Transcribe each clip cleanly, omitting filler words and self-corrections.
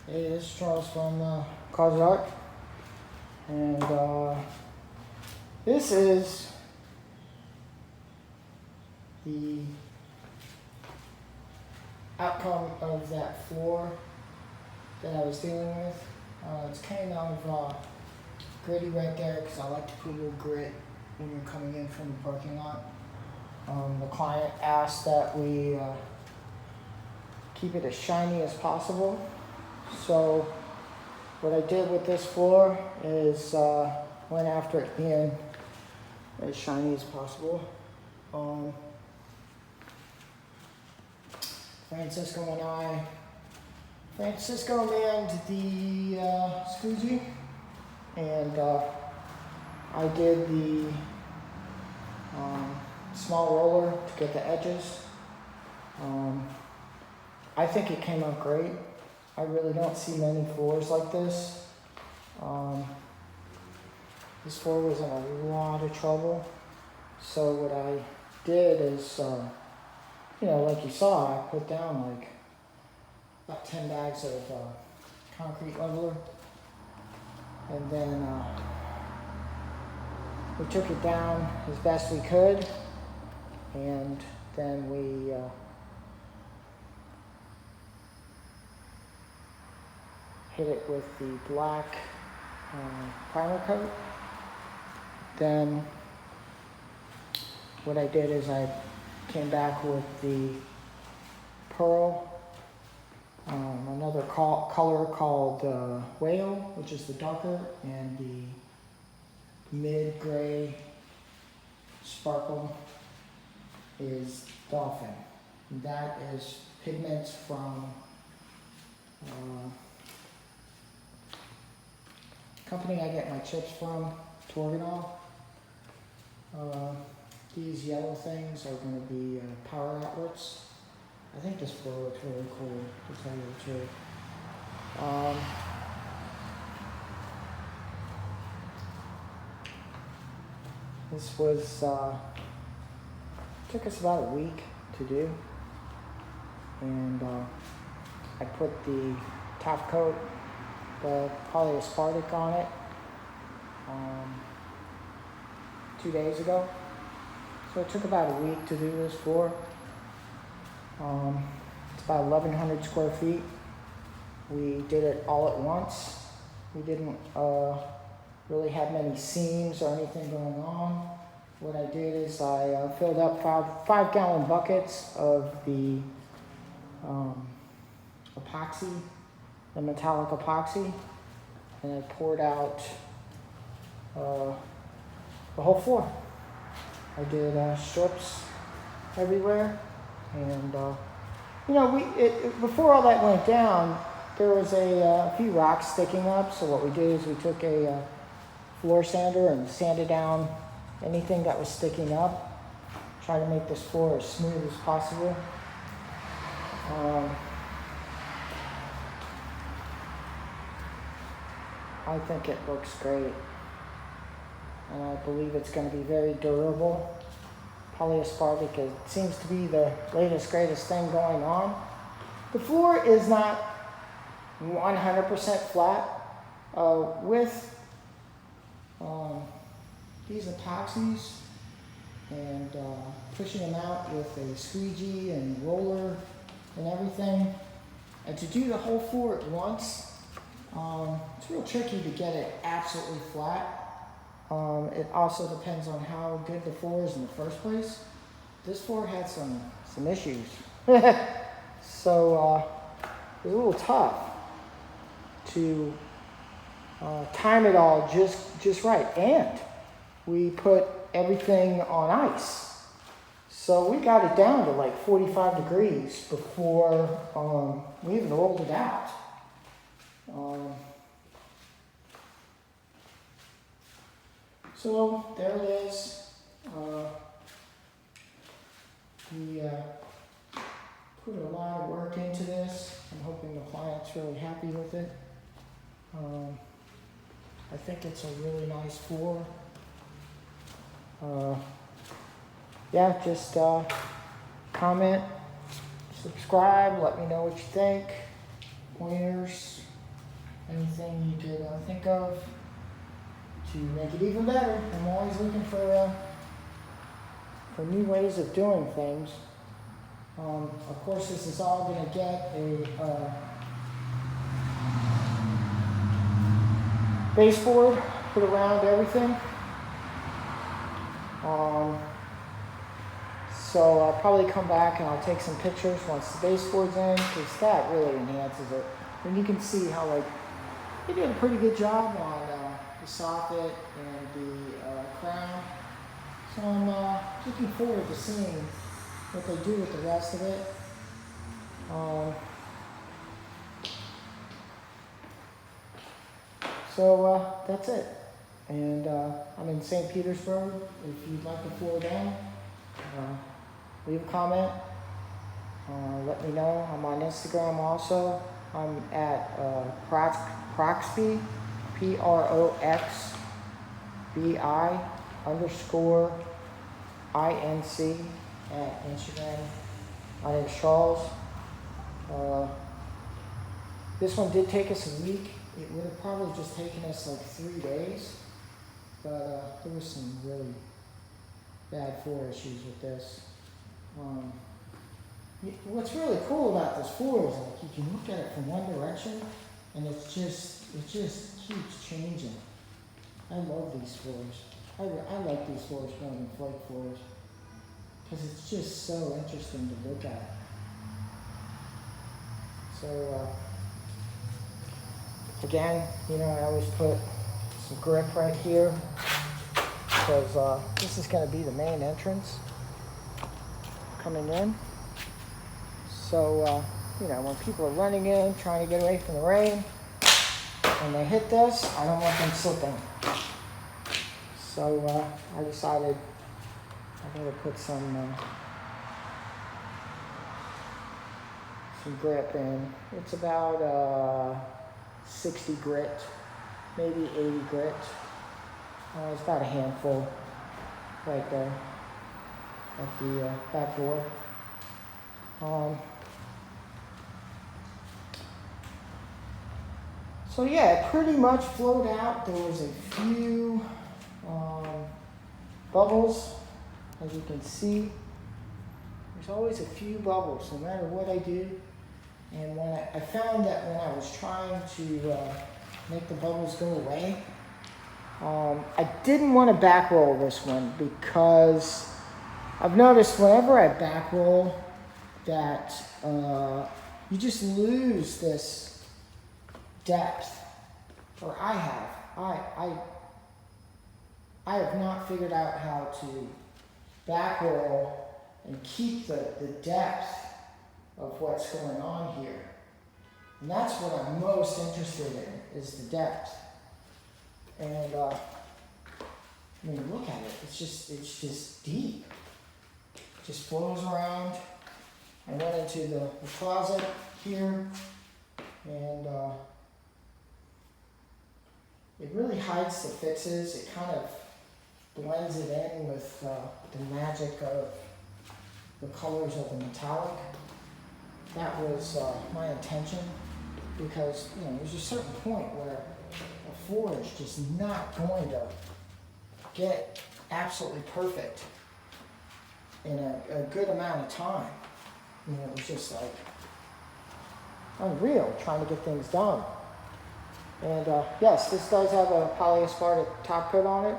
Hey, this is Charles from Cause Art, and this is the outcome of that floor that I was dealing with. It's kind of gritty right there because I like to put a little grit when you're coming in from the parking lot. The client asked that we keep it as shiny as possible. So what I did with this floor is went after it being as shiny as possible. Francisco manned the squeegee, and I did the small roller to get the edges. I think it came out great. I really don't see many floors like this. This floor was in a lot of trouble. So what I did is, like you saw, I put down like about 10 bags of concrete leveler. And then we took it down as best we could. And then we hit it with the black primer coat. Then what I did is I came back with the pearl, another color called whale, which is the darker, and the mid-gray sparkle is dolphin. And that is pigments from company I get my chips from, Torganol. These yellow things are going to be power outlets. I think this floor looks really cool, to tell you the truth. This was, took us about a week to do. And I put the top coat, the polyaspartic on it 2 days ago. So it took about a week to do this floor. It's about 1,100 square feet. We did it all at once. We didn't really have many seams or anything going on. What I did is I filled up 5-gallon buckets of the epoxy, the metallic epoxy, and I poured out the whole floor. I did strips everywhere, and before all that went down, there was a few rocks sticking up. So what we did is we took a floor sander and sanded down anything that was sticking up. Try to make this floor as smooth as possible. I think it looks great, and I believe it's going to be very durable. Polyaspartic seems to be the latest, greatest thing going on. The floor is not 100% flat. With these epoxies and pushing them out with a squeegee and roller and everything, and to do the whole floor at once, it's real tricky to get it absolutely flat. It also depends on how good the floor is in the first place. This floor had some issues. So it was a little tough to time it all just right. And we put everything on ice. So we got it down to like 45 degrees before we even rolled it out. So there it is. We put a lot of work into this. I'm hoping the client's really happy with it. I think it's a really nice floor. Just comment, subscribe, let me know what you think. Pointers, anything you could think of to make it even better. I'm always looking for new ways of doing things. Of course, this is all going to get a baseboard put around everything. So I'll probably come back and I'll take some pictures once the baseboard's in, because that really enhances it. And you can see how they did a pretty good job on the soffit and the crown. So I'm looking forward to seeing what they do with the rest of it. So that's it. And I'm in St. Petersburg. If you'd like the floor down, leave a comment. Let me know. I'm on Instagram also. I'm at Proxby, PROXBI_INC at Instagram. My name's Charles. This one did take us a week. It would have probably just taken us like 3 days, but there was some really bad floor issues with this. What's really cool about this floor is like you can look at it from one direction, and it just keeps changing. I love these floors. I like these floors more than flake floors because it's just so interesting to look at. So again, I always put some grip right here because this is going to be the main entrance coming in. So, when people are running in, trying to get away from the rain, and they hit this, I don't want them slipping. So, I decided I'm going to put some grip in. It's about 60 grit, maybe 80 grit. It's about a handful right there at the back door. So yeah, it pretty much flowed out. There was a few bubbles, as you can see. There's always a few bubbles, no matter what I do. And when I found that when I was trying to make the bubbles go away, I didn't want to back roll this one because I've noticed whenever I back roll that you just lose this depth, or I have. I have not figured out how to back roll and keep the depth of what's going on here. And that's what I'm most interested in, is the depth. And look at it. It's just deep. It just flows around. I went into the closet here, and it really hides the fixes. It kind of blends it in with the magic of the colors of the metallic. That was my intention, because there's a certain point where a floor is just not going to get absolutely perfect in a good amount of time. It was just like unreal trying to get things done. And yes, this does have a polyaspartic top coat on it.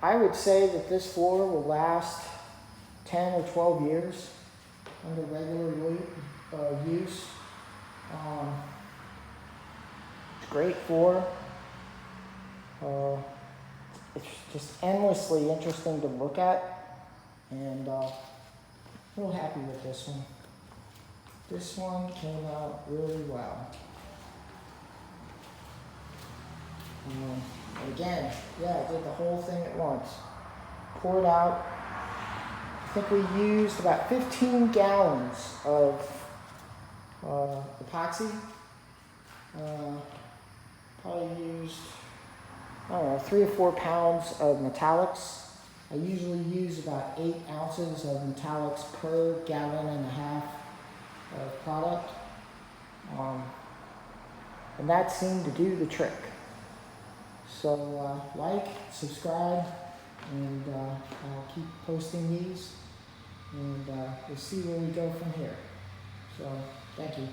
I would say that this floor will last 10 or 12 years under regular use. Great floor. It's just endlessly interesting to look at, and real happy with this one. This one came out really well. Again, yeah, I did the whole thing at once. Poured out. I think we used about 15 gallons of epoxy. Probably used, 3 or 4 pounds of metallics. I usually use about 8 ounces of metallics per gallon and a half of product. And that seemed to do the trick. So like, subscribe, and I'll keep posting these, and we'll see where we go from here. So thank you.